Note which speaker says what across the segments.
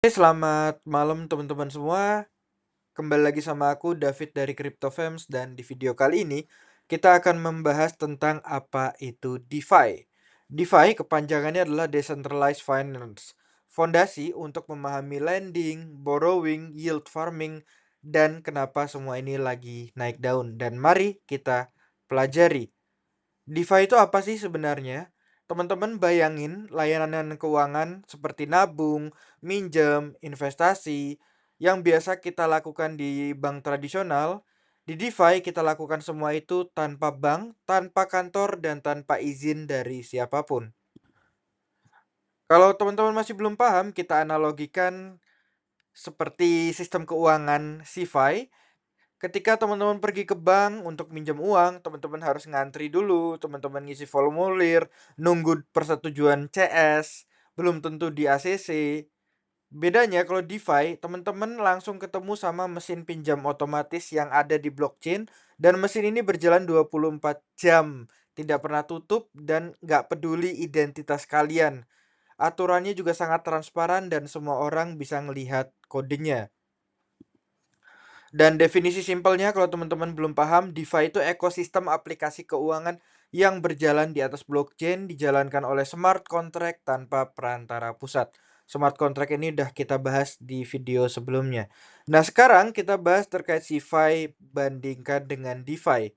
Speaker 1: Oke, selamat malam teman-teman semua. Kembali lagi sama aku David dari CryptoFems dan di video kali ini kita akan membahas tentang apa itu DeFi. DeFi kepanjangannya adalah Decentralized Finance, fondasi untuk memahami lending, borrowing, yield farming, dan kenapa semua ini lagi naik daun. Dan mari kita pelajari. DeFi itu apa sih sebenarnya? Teman-teman bayangin layanan keuangan seperti nabung, minjem, investasi yang biasa kita lakukan di bank tradisional. Di DeFi kita lakukan semua itu tanpa bank, tanpa kantor, dan tanpa izin dari siapapun. Kalau teman-teman masih belum paham, kita analogikan seperti sistem keuangan CeFi. Ketika teman-teman pergi ke bank untuk minjam uang, teman-teman harus ngantri dulu, teman-teman ngisi formulir, nunggu persetujuan CS, belum tentu di ACC. Bedanya kalau DeFi, teman-teman langsung ketemu sama mesin pinjam otomatis yang ada di blockchain, dan mesin ini berjalan 24 jam, tidak pernah tutup, dan nggak peduli identitas kalian. Aturannya juga sangat transparan dan semua orang bisa ngelihat kodenya. Dan definisi simpelnya kalau teman-teman belum paham, DeFi itu ekosistem aplikasi keuangan yang berjalan di atas blockchain, dijalankan oleh smart contract tanpa perantara pusat. Smart contract ini udah kita bahas di video sebelumnya. Nah, sekarang kita bahas terkait CeFi bandingkan dengan DeFi.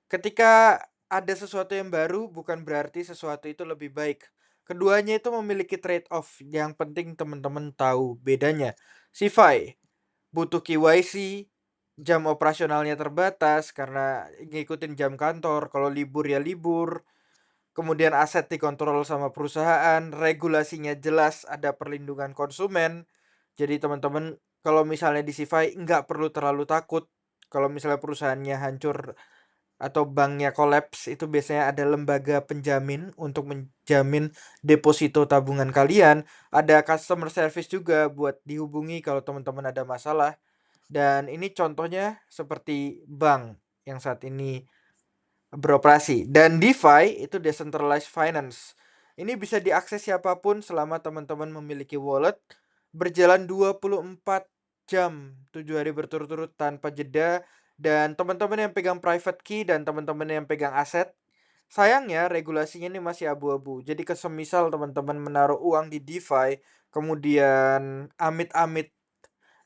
Speaker 1: Ketika ada sesuatu yang baru, bukan berarti sesuatu itu lebih baik. Keduanya itu memiliki trade-off yang penting teman-teman tahu bedanya. CeFi butuh KYC, jam operasionalnya terbatas karena ngikutin jam kantor, kalau libur ya libur. Kemudian aset dikontrol sama perusahaan, regulasinya jelas, ada perlindungan konsumen. Jadi teman-teman kalau misalnya di CeFi nggak perlu terlalu takut. Kalau misalnya perusahaannya hancur atau banknya kolaps, itu biasanya ada lembaga penjamin untuk menjamin deposito tabungan kalian. Ada customer service juga buat dihubungi kalau teman-teman ada masalah. Dan ini contohnya seperti bank yang saat ini beroperasi. Dan DeFi itu decentralized finance. Ini bisa diakses siapapun selama teman-teman memiliki wallet, berjalan 24 jam, 7 hari berturut-turut tanpa jeda, dan teman-teman yang pegang private key dan teman-teman yang pegang aset. Sayangnya regulasinya ini masih abu-abu. Jadi kesemisal teman-teman menaruh uang di DeFi, kemudian amit-amit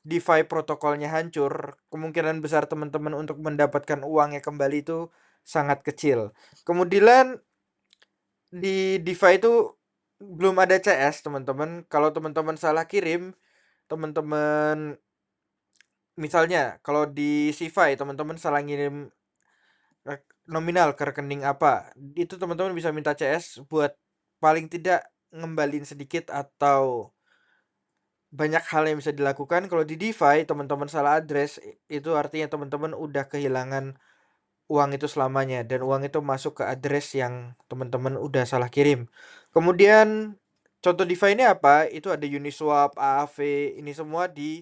Speaker 1: DeFi protokolnya hancur, kemungkinan besar teman-teman untuk mendapatkan uangnya kembali itu sangat kecil. Kemudian di DeFi itu belum ada CS, teman-teman. Kalau teman-teman salah kirim, teman-teman misalnya kalau di CeFi teman-teman salah ngirim nominal ke rekening apa, itu teman-teman bisa minta CS buat paling tidak ngembalin sedikit atau banyak hal yang bisa dilakukan. Kalau di DeFi teman-teman salah address, itu artinya teman-teman udah kehilangan uang itu selamanya dan uang itu masuk ke address yang teman-teman udah salah kirim. Kemudian contoh DeFi ini apa? Itu ada Uniswap, AAV, ini semua di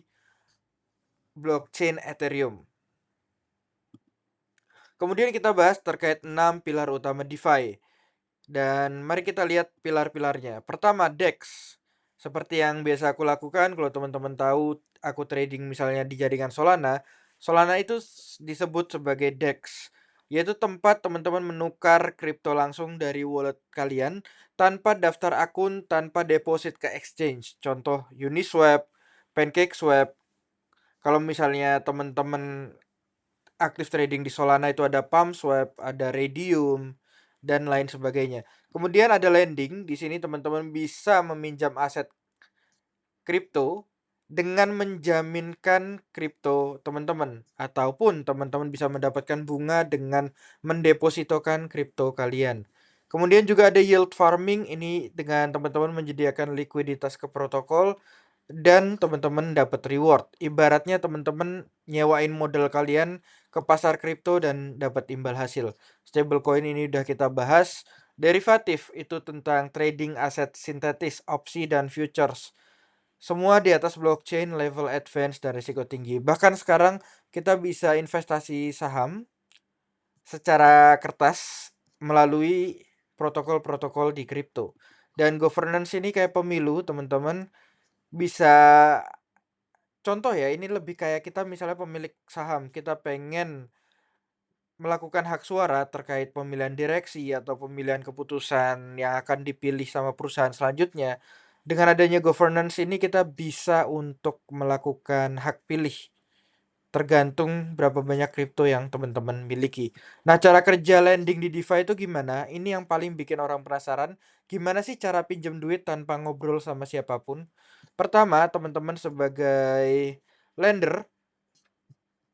Speaker 1: blockchain Ethereum. Kemudian kita bahas terkait 6 pilar utama DeFi. Dan mari kita lihat pilar-pilarnya. Pertama, DEX. Seperti yang biasa aku lakukan, kalau teman-teman tahu aku trading misalnya di jaringan Solana, Solana itu disebut sebagai DEX, yaitu tempat teman-teman menukar kripto langsung dari wallet kalian tanpa daftar akun, tanpa deposit ke exchange. Contoh Uniswap, PancakeSwap. Kalau misalnya teman-teman aktif trading di Solana itu ada PalmSwap, ada Raydium, dan lain sebagainya. Kemudian ada lending, di sini teman-teman bisa meminjam aset kripto dengan menjaminkan kripto teman-teman, ataupun teman-teman bisa mendapatkan bunga dengan mendepositokan kripto kalian. Kemudian juga ada yield farming, ini dengan teman-teman menyediakan likuiditas ke protokol dan teman-teman dapat reward. Ibaratnya teman-teman nyewain modal kalian ke pasar kripto dan dapat imbal hasil. Stablecoin ini udah kita bahas. Derivatif itu tentang trading aset sintetis, opsi dan futures. Semua di atas blockchain, level advance dan risiko tinggi. Bahkan sekarang kita bisa investasi saham secara kertas melalui protokol-protokol di kripto. Dan governance ini kayak pemilu, teman-teman. Bisa contoh ya, ini lebih kayak kita misalnya pemilik saham, kita pengen melakukan hak suara terkait pemilihan direksi atau pemilihan keputusan yang akan dipilih sama perusahaan selanjutnya. Dengan adanya governance ini kita bisa untuk melakukan hak pilih. Tergantung berapa banyak kripto yang teman-teman miliki. Nah, cara kerja lending di DeFi itu gimana? Ini yang paling bikin orang penasaran. Gimana sih cara pinjam duit tanpa ngobrol sama siapapun? Pertama, teman-teman sebagai lender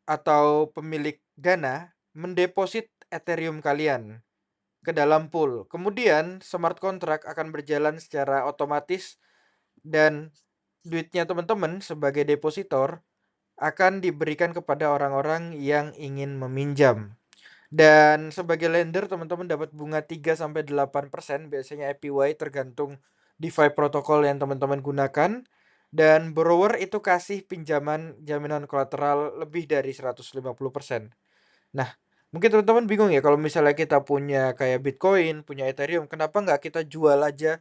Speaker 1: atau pemilik dana mendeposit Ethereum kalian ke dalam pool. Kemudian smart contract akan berjalan secara otomatis dan duitnya teman-teman sebagai depositor akan diberikan kepada orang-orang yang ingin meminjam. Dan sebagai lender teman-teman dapat bunga 3 sampai 8% biasanya APY tergantung DeFi protokol yang teman-teman gunakan. Dan borrower itu kasih pinjaman jaminan kolateral lebih dari 150%. Nah, mungkin teman-teman bingung ya kalau misalnya kita punya kayak Bitcoin, punya Ethereum, kenapa nggak kita jual aja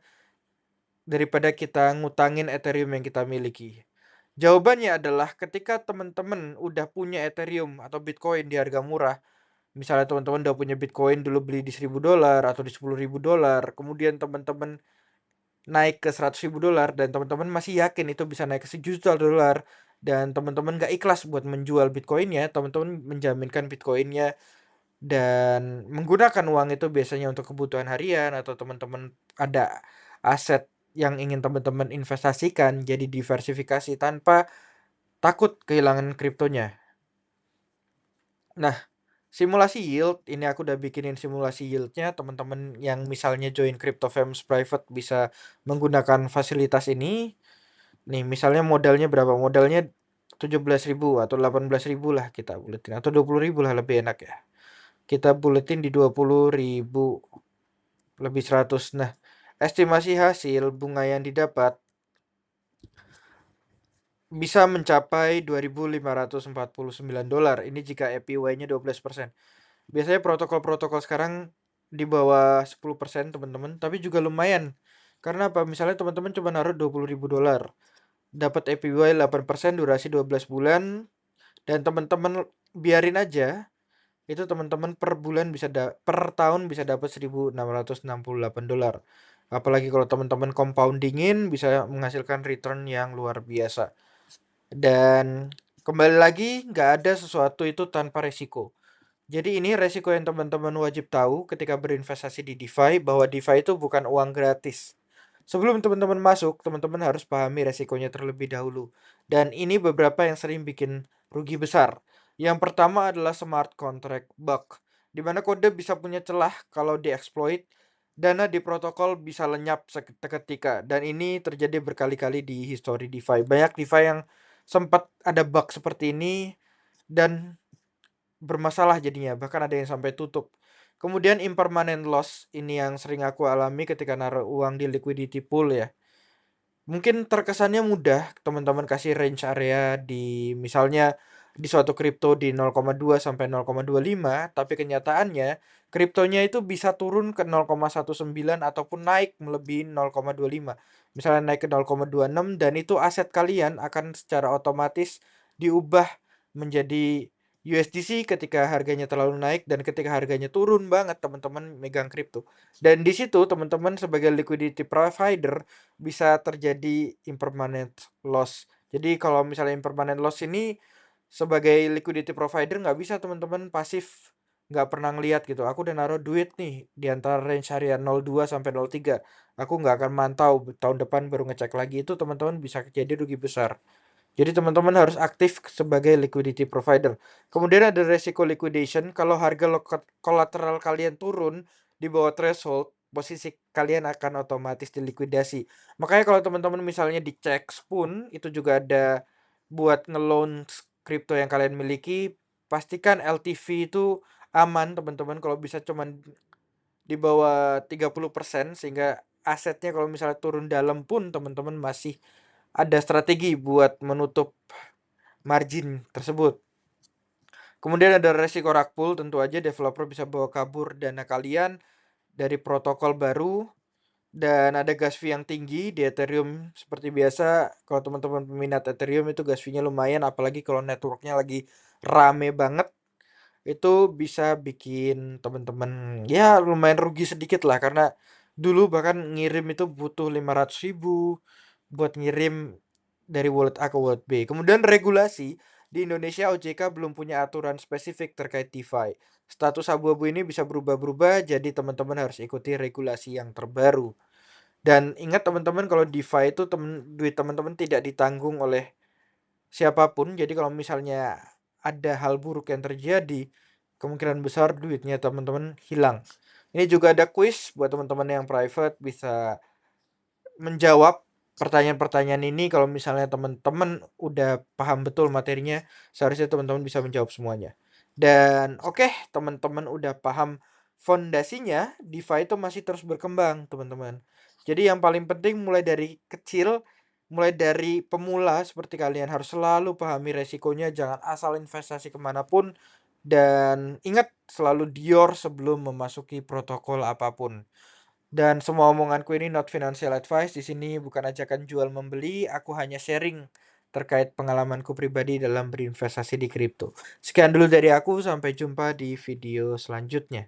Speaker 1: daripada kita ngutangin Ethereum yang kita miliki? Jawabannya adalah ketika teman-teman udah punya Ethereum atau Bitcoin di harga murah, misalnya teman-teman udah punya Bitcoin dulu beli di $1.000 atau di $10.000, kemudian teman-teman naik ke $100.000 dan teman-teman masih yakin itu bisa naik ke $1 juta dan teman-teman nggak ikhlas buat menjual Bitcoinnya, teman-teman menjaminkan Bitcoinnya dan menggunakan uang itu biasanya untuk kebutuhan harian atau teman-teman ada aset yang ingin teman-teman investasikan jadi diversifikasi tanpa takut kehilangan kriptonya. Nah, simulasi yield ini aku udah bikinin simulasi yieldnya, teman-teman yang misalnya join CryptoFams Private bisa menggunakan fasilitas ini. Nih, misalnya modalnya berapa? Modalnya 17.000 atau 18.000 lah kita buletin atau 20.000 lah lebih enak ya. Kita buletin di 20.000 lebih 100. Nah, estimasi hasil bunga yang didapat bisa mencapai $2.549. Ini jika APY-nya 12%. Biasanya protokol-protokol sekarang di bawah 10% teman-teman, tapi juga lumayan. Karena apa? Misalnya teman-teman coba naruh $20.000, dapat APY 8%, durasi 12 bulan, dan teman-teman biarin aja, itu teman-teman per bulan bisa per tahun bisa dapat $1.668. Apalagi kalau teman-teman compoundingin bisa menghasilkan return yang luar biasa. Dan kembali lagi, nggak ada sesuatu itu tanpa resiko. Jadi ini resiko yang teman-teman wajib tahu ketika berinvestasi di DeFi, bahwa DeFi itu bukan uang gratis. Sebelum teman-teman masuk, teman-teman harus pahami resikonya terlebih dahulu. Dan ini beberapa yang sering bikin rugi besar. Yang pertama adalah smart contract bug, di mana kode bisa punya celah kalau dieksploit, dana di protokol bisa lenyap seketika. Dan ini terjadi berkali-kali di histori DeFi. Banyak DeFi yang sempat ada bug seperti ini dan bermasalah jadinya, bahkan ada yang sampai tutup. Kemudian impermanent loss, ini yang sering aku alami ketika naruh uang di liquidity pool ya. Mungkin terkesannya mudah, teman-teman kasih range area di misalnya di suatu kripto di 0,2 sampai 0,25, tapi kenyataannya kriptonya itu bisa turun ke 0,19 ataupun naik melebihi 0,25. Misalnya naik ke 0,26 dan itu aset kalian akan secara otomatis diubah menjadi USDC ketika harganya terlalu naik dan ketika harganya turun banget teman-teman megang kripto. Dan di situ teman-teman sebagai liquidity provider bisa terjadi impermanent loss. Jadi kalau misalnya impermanent loss ini sebagai liquidity provider nggak bisa teman-teman pasif nggak pernah ngeliat gitu. Aku udah naruh duit nih di antara range harian 02 sampai 03. Aku nggak akan mantau tahun depan baru ngecek lagi, itu teman-teman bisa jadi rugi besar. Jadi teman-teman harus aktif sebagai liquidity provider. Kemudian ada resiko liquidation. Kalau harga kolateral kalian turun di bawah threshold, posisi kalian akan otomatis dilikuidasi. Makanya kalau teman-teman misalnya dicek Spoon, itu juga ada buat ngeloan kripto yang kalian miliki, pastikan LTV itu aman teman-teman. Kalau bisa cuman di bawah 30% sehingga asetnya kalau misalnya turun dalam pun teman-teman masih ada strategi buat menutup margin tersebut. Kemudian ada resiko rug pull, tentu aja developer bisa bawa kabur dana kalian dari protokol baru dan ada gas fee yang tinggi di Ethereum seperti biasa. Kalau teman-teman peminat Ethereum itu gas fee-nya lumayan, apalagi kalau network-nya lagi rame banget, itu bisa bikin teman-teman ya lumayan rugi sedikit lah, karena dulu bahkan ngirim itu butuh 500.000 buat ngirim dari wallet A ke wallet B. Kemudian regulasi di Indonesia, OJK belum punya aturan spesifik terkait DeFi. Status abu-abu ini bisa berubah-berubah, jadi teman-teman harus ikuti regulasi yang terbaru. Dan ingat teman-teman, kalau DeFi itu duit teman-teman tidak ditanggung oleh siapapun. Jadi kalau misalnya ada hal buruk yang terjadi, kemungkinan besar duitnya teman-teman hilang. Ini juga ada quiz buat teman-teman yang private, bisa menjawab pertanyaan-pertanyaan ini. Kalau misalnya teman-teman udah paham betul materinya, seharusnya teman-teman bisa menjawab semuanya. Dan oke, teman-teman udah paham fondasinya, DeFi itu masih terus berkembang, teman-teman. Jadi yang paling penting mulai dari kecil, mulai dari pemula seperti kalian harus selalu pahami resikonya, jangan asal investasi kemanapun, dan ingat selalu Dior sebelum memasuki protokol apapun. Dan semua omonganku ini not financial advice. Di sini bukan ajakan jual membeli, aku hanya sharing terkait pengalamanku pribadi dalam berinvestasi di kripto. Sekian dulu dari aku, sampai jumpa di video selanjutnya.